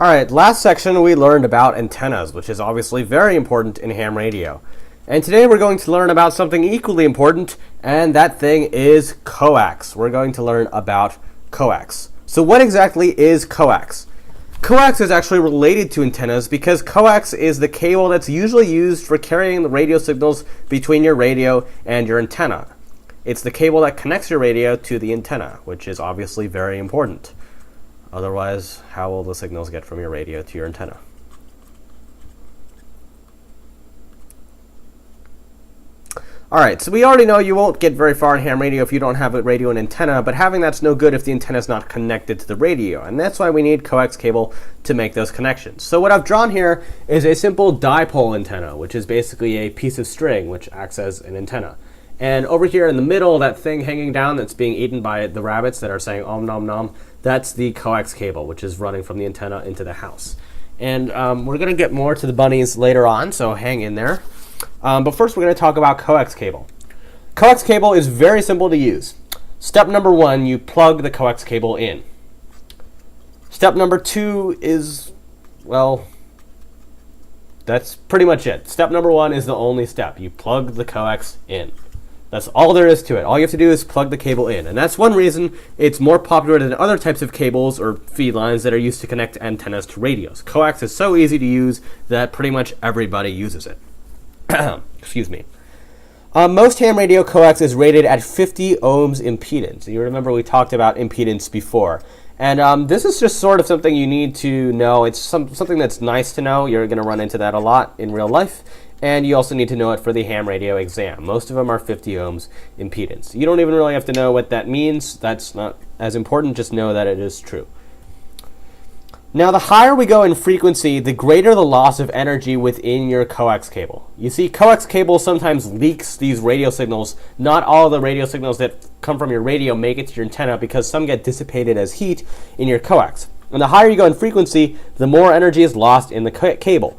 Alright, last section we learned about antennas, which is obviously very important in ham radio. And today we're going to learn about something equally important, and that thing is coax. We're going to learn about coax. So what exactly is coax? Coax is actually related to antennas because coax is the cable that's usually used for carrying the radio signals between your radio and your antenna. It's the cable that connects your radio to the antenna, which is obviously very important. Otherwise, how will the signals get from your radio to your antenna? Alright, so we already know you won't get very far in ham radio if you don't have a radio and antenna, but having that's no good if the antenna is not connected to the radio, and that's why we need coax cable to make those connections. So what I've drawn here is a simple dipole antenna, which is basically a piece of string which acts as an antenna. And over here in the middle, that thing hanging down that's being eaten by the rabbits that are saying om nom nom, that's the coax cable, which is running from the antenna into the house. And we're going to get more to the bunnies later on, so hang in there. But first we're going to talk about coax cable. Coax cable is very simple to use. Step number 1, you plug the coax cable in. Step number 2 is, well, that's pretty much it. Step number 1 is the only step. You plug the coax in. That's all there is to it. All you have to do is plug the cable in. And that's one reason it's more popular than other types of cables or feed lines that are used to connect antennas to radios. Coax is so easy to use that pretty much everybody uses it. Excuse me. Most ham radio coax is rated at 50 ohms impedance. You remember we talked about impedance before. And this is just sort of something you need to know. It's something that's nice to know. You're going to run into that a lot in real life. And you also need to know it for the ham radio exam. Most of them are 50 ohms impedance. You don't even really have to know what that means. That's not as important. Just know that it is true. Now, the higher we go in frequency, the greater the loss of energy within your coax cable. You see, coax cable sometimes leaks these radio signals. Not all the radio signals that come from your radio make it to your antenna because some get dissipated as heat in your coax. And the higher you go in frequency, the more energy is lost in the cable.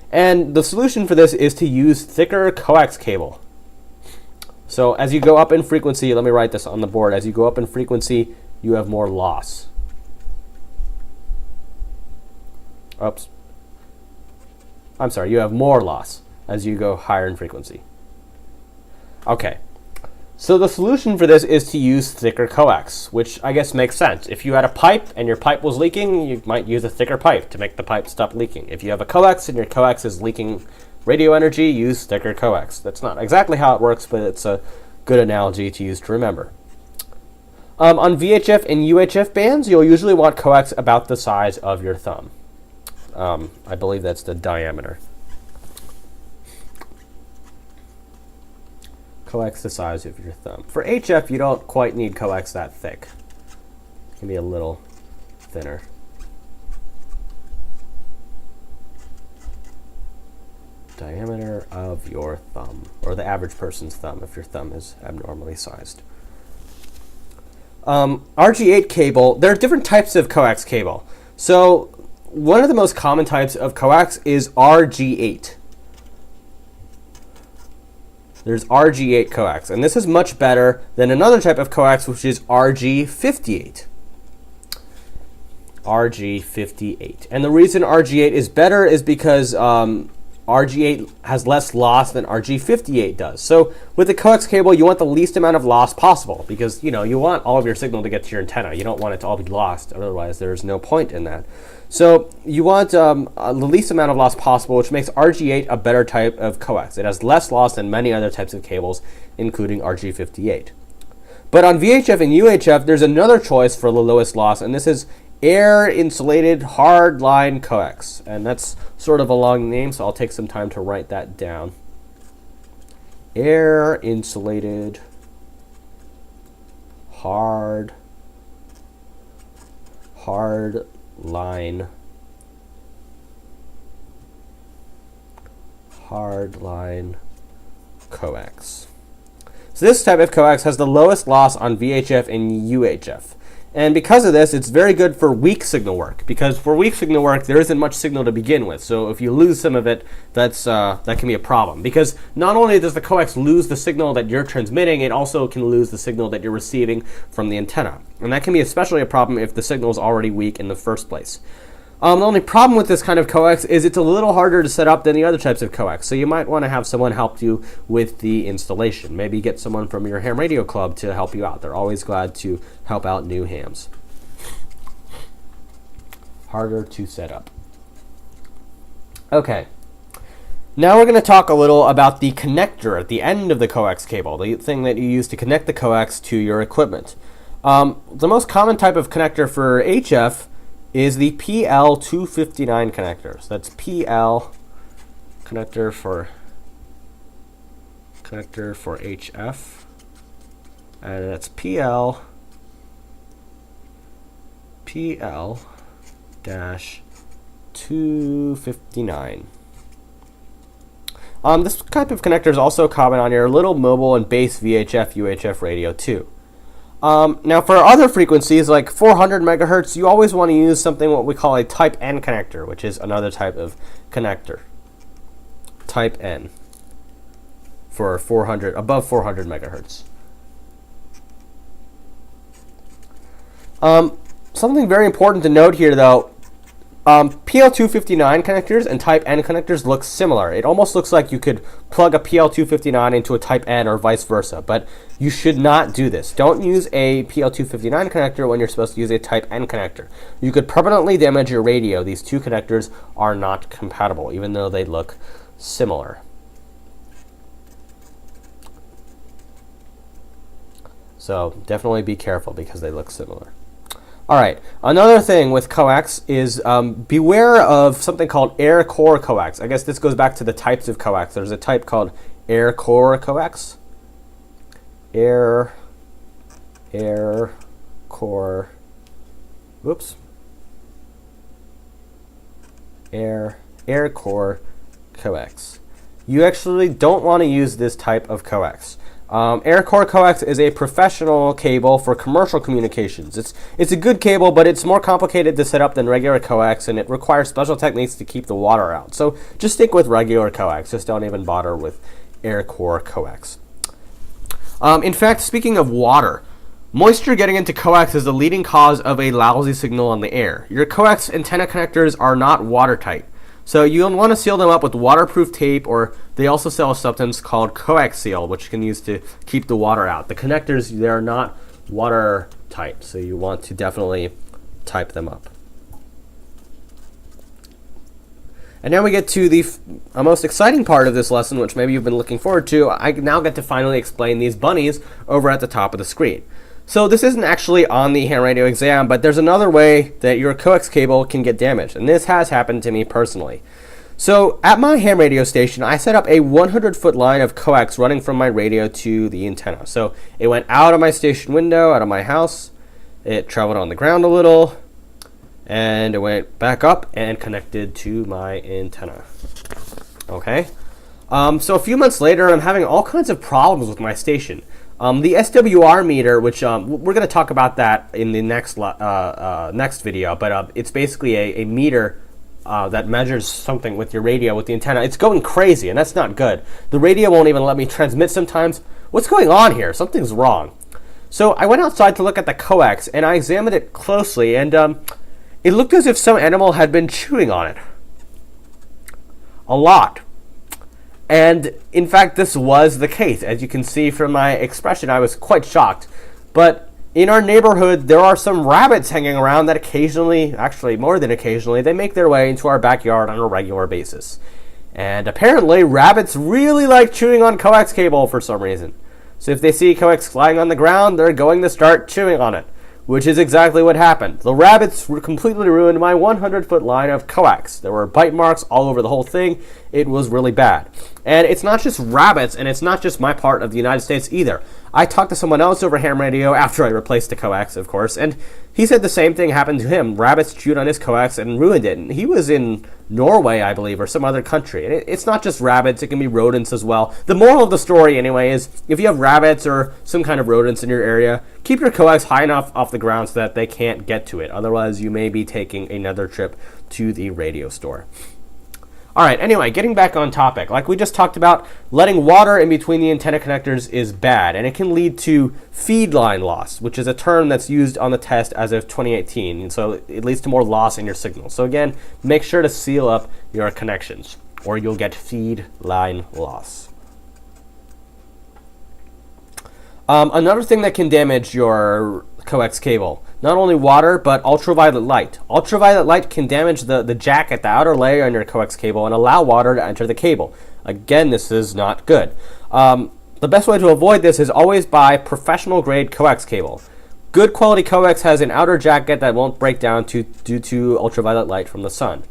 And the solution for this is to use thicker coax cable. So as you go up in frequency, let me write this on the board. As you go up in frequency, you have more loss. Oops. I'm sorry, you have more loss as you go higher in frequency. Okay. So the solution for this is to use thicker coax, which I guess makes sense. If you had a pipe and your pipe was leaking, you might use a thicker pipe to make the pipe stop leaking. If you have a coax and your coax is leaking radio energy, use thicker coax. That's not exactly how it works, but it's a good analogy to use to remember. On VHF and UHF bands, you'll usually want coax about the size of your thumb. I believe that's the diameter. Coax the size of your thumb. For HF, you don't quite need coax that thick. It can be a little thinner. Diameter of your thumb, or the average person's thumb if your thumb is abnormally sized. RG8 cable, there are different types of coax cable. So one of the most common types of coax is RG8. There's RG8 coax, and this is much better than another type of coax, which is RG58. RG58. And the reason RG8 is better is because RG8 has less loss than RG58 does. So with the coax cable, you want the least amount of loss possible because, you know, you want all of your signal to get to your antenna. You don't want it to all be lost. Otherwise, there's no point in that. So you want the least amount of loss possible, which makes RG8 a better type of coax. It has less loss than many other types of cables, including RG58. But on VHF and UHF, there's another choice for the lowest loss, and this is air-insulated hard-line coax. And that's sort of a long name, so I'll take some time to write that down. Air-insulated hard line coax. So this type of coax has the lowest loss on VHF and UHF. And because of this, it's very good for weak signal work, because for weak signal work, there isn't much signal to begin with. So if you lose some of it, that can be a problem. Because not only does the coax lose the signal that you're transmitting, it also can lose the signal that you're receiving from the antenna. And that can be especially a problem if the signal is already weak in the first place. The only problem with this kind of coax is it's a little harder to set up than the other types of coax, so you might want to have someone help you with the installation. Maybe get someone from your ham radio club to help you out. They're always glad to help out new hams. Harder to set up. Okay. Now we're going to talk a little about the connector at the end of the coax cable, the thing that you use to connect the coax to your equipment. The most common type of connector for HF is the PL259 connector. So that's PL connector for HF, and that's PL dash 259. This type of connector is also common on your little mobile and base VHF, UHF radio too. Now for other frequencies like 400 megahertz, you always want to use something what we call a type N connector, which is another type of connector. Type N for above 400 megahertz. Something very important to note here though, PL259 connectors and Type N connectors look similar. It almost looks like you could plug a PL259 into a Type N or vice versa, but you should not do this. Don't use a PL259 connector when you're supposed to use a Type N connector. You could permanently damage your radio. These two connectors are not compatible, even though they look similar. So definitely be careful because they look similar. All right, another thing with coax is beware of something called air core coax. I guess this goes back to the types of coax. There's a type called air core coax. Air core coax. You actually don't want to use this type of coax. Air core coax is a professional cable for commercial communications. It's a good cable, but it's more complicated to set up than regular coax, and it requires special techniques to keep the water out. So just stick with regular coax. Just don't even bother with air core coax. In fact, speaking of water, moisture getting into coax is the leading cause of a lousy signal on the air. Your coax antenna connectors are not watertight. So you'll want to seal them up with waterproof tape, or they also sell a substance called coax seal, which you can use to keep the water out. The connectors, they're not watertight, so you want to definitely type them up. And now we get to the most exciting part of this lesson, which maybe you've been looking forward to. I now get to finally explain these bunnies over at the top of the screen. So this isn't actually on the ham radio exam, but there's another way that your coax cable can get damaged, and this has happened to me personally. So at my ham radio station, I set up a 100-foot line of coax running from my radio to the antenna. So it went out of my station window, out of my house, it traveled on the ground a little, and it went back up and connected to my antenna. Okay? So a few months later, I'm having all kinds of problems with my station. The SWR meter, which we're going to talk about that in the next video, but it's basically a meter that measures something with your radio, with the antenna. It's going crazy, and that's not good. The radio won't even let me transmit sometimes. What's going on here? Something's wrong. So I went outside to look at the coax, and I examined it closely, and it looked as if some animal had been chewing on it. A lot. And in fact, this was the case. As you can see from my expression, I was quite shocked. But in our neighborhood, there are some rabbits hanging around that occasionally, actually more than occasionally, they make their way into our backyard on a regular basis. And apparently, rabbits really like chewing on coax cable for some reason. So if they see coax lying on the ground, they're going to start chewing on it, which is exactly what happened. The rabbits completely ruined my 100-foot line of coax. There were bite marks all over the whole thing. It was really bad. And it's not just rabbits, and it's not just my part of the United States either. I talked to someone else over ham radio after I replaced the coax, of course, and he said the same thing happened to him. Rabbits chewed on his coax and ruined it. And he was in Norway, I believe, or some other country. And it's not just rabbits, it can be rodents as well. The moral of the story, anyway, is if you have rabbits or some kind of rodents in your area, keep your coax high enough off the ground so that they can't get to it. Otherwise, you may be taking another trip to the radio store. All right, anyway, getting back on topic. Like we just talked about, letting water in between the antenna connectors is bad, and it can lead to feed line loss, which is a term that's used on the test as of 2018. And so it leads to more loss in your signal. So again, make sure to seal up your connections, or you'll get feed line loss. Another thing that can damage your coax cable, not only water, but ultraviolet light. Ultraviolet light can damage the jacket, the outer layer on your coax cable, and allow water to enter the cable. Again, this is not good. The best way to avoid this is always buy professional grade coax cable. Good quality coax has an outer jacket that won't break down due to ultraviolet light from the sun.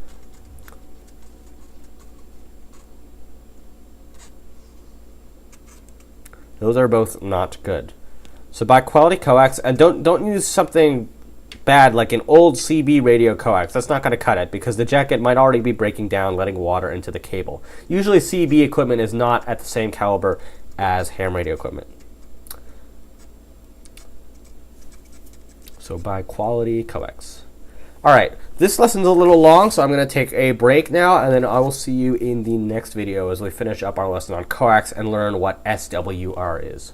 Those are both not good. So buy quality coax, and don't use something bad like an old CB radio coax. That's not going to cut it because the jacket might already be breaking down, letting water into the cable. Usually CB equipment is not at the same caliber as ham radio equipment. So buy quality coax. All right, this lesson's a little long, so I'm going to take a break now, and then I will see you in the next video as we finish up our lesson on coax and learn what SWR is.